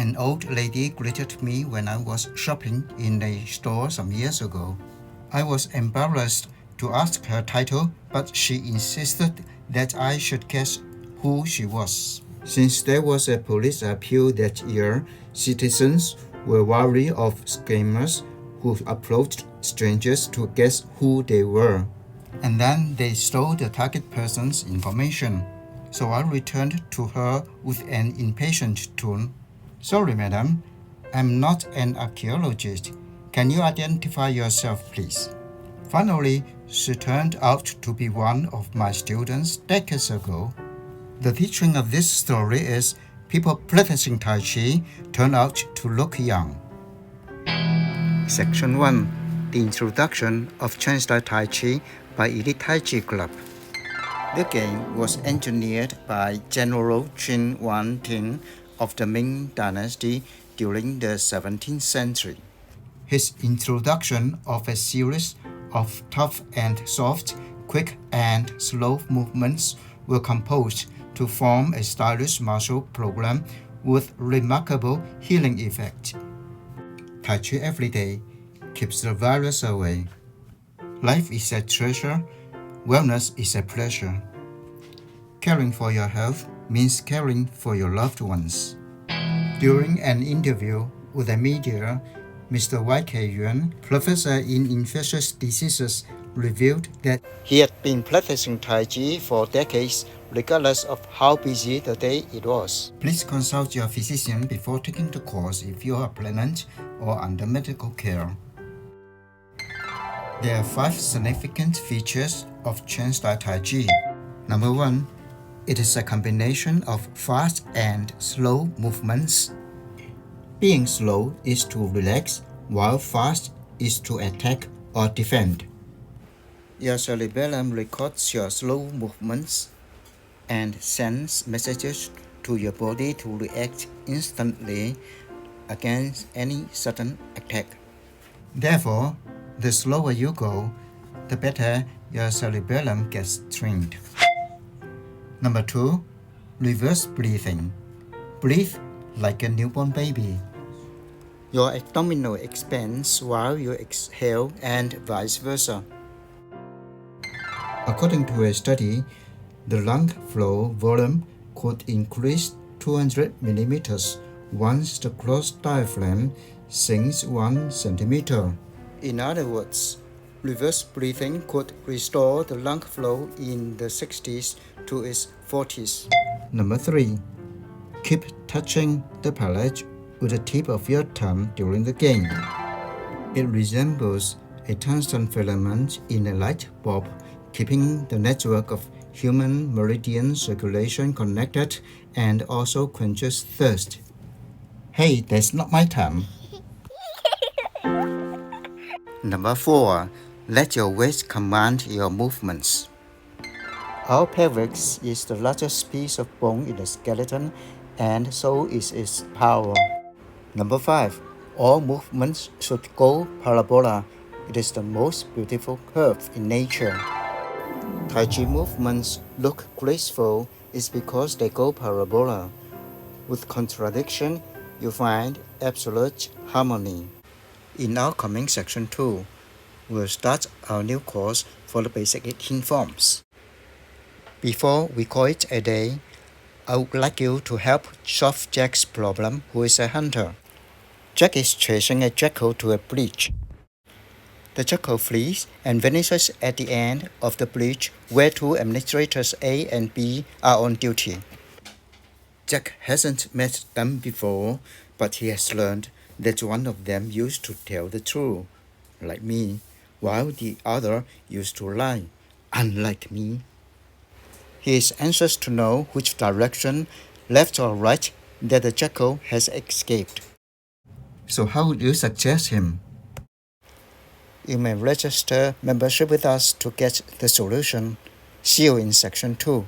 An old lady greeted me when I was shopping in a store some years ago. I was embarrassed to ask her title, but she insisted that I should guess who she was. Since there was a police appeal that year, citizens were wary of scammers who approached strangers to guess who they were. And then they stole the target person's information. So I returned to her with an impatient tone. Sorry, madam, I'm not an archaeologist. Can you identify yourself, please? Finally, she turned out to be one of my students decades ago. The teaching of this story is people practicing Tai Chi turn out to look young. Section 1. The Introduction of Chinese-style Tai Chi by Elite Taiji Club. The game was engineered by General Qin Wanting of the Ming Dynasty during the 17th century. His introduction of a series of tough and soft, quick and slow movements were composed to form a stylish martial program with remarkable healing effect. Tai Chi every day keeps the virus away. Life is a treasure, wellness is a pleasure. Caring for your health means caring for your loved ones. During an interview with the media, Mr. Y.K. Yuan, professor in infectious diseases, revealed that he had been practicing Tai Chi for decades, regardless of how busy the day it was. Please consult your physician before taking the course if you are pregnant or under medical care. There are 5 significant features of Chinese-style Tai Chi. Number 1. It is a combination of fast and slow movements. Being slow is to relax, while fast is to attack or defend. Your cerebellum records your slow movements and sends messages to your body to react instantly against any sudden attack. Therefore, the slower you go, the better your cerebellum gets trained. Number 2. Reverse breathing. Breathe like a newborn baby. Your abdominal expands while you exhale and vice versa. According to a study, the lung flow volume could increase 200 millimeters once the closed diaphragm sinks 1 centimeter. In other words, reverse breathing could restore the lung flow in the 60s to its 40s. Number 3. Keep touching the palate with the tip of your tongue during the game. It resembles a tungsten filament in a light bulb, keeping the network of human meridian circulation connected and also quenches thirst. Hey, that's not my tongue. Number 4. Let your weight command your movements. Our pelvis is the largest piece of bone in the skeleton, and so is its power. Number 5. All movements should go parabola. It is the most beautiful curve in nature. Tai Chi movements look graceful is because they go parabola. With contradiction, you find absolute harmony. In our coming section 2, we'll start our new course for the basic 18 forms. Before we call it a day, I would like you to help solve Jack's problem, who is a hunter. Jack is chasing a jackal to a bridge. The jackal flees and vanishes at the end of the bridge where 2 administrators A and B are on duty. Jack hasn't met them before, but he has learned that one of them used to tell the truth, like me, while the other used to lie, unlike me. He is anxious to know which direction, left or right, that the jackal has escaped. So how would you suggest him? You may register membership with us to get the solution. See you in section 2.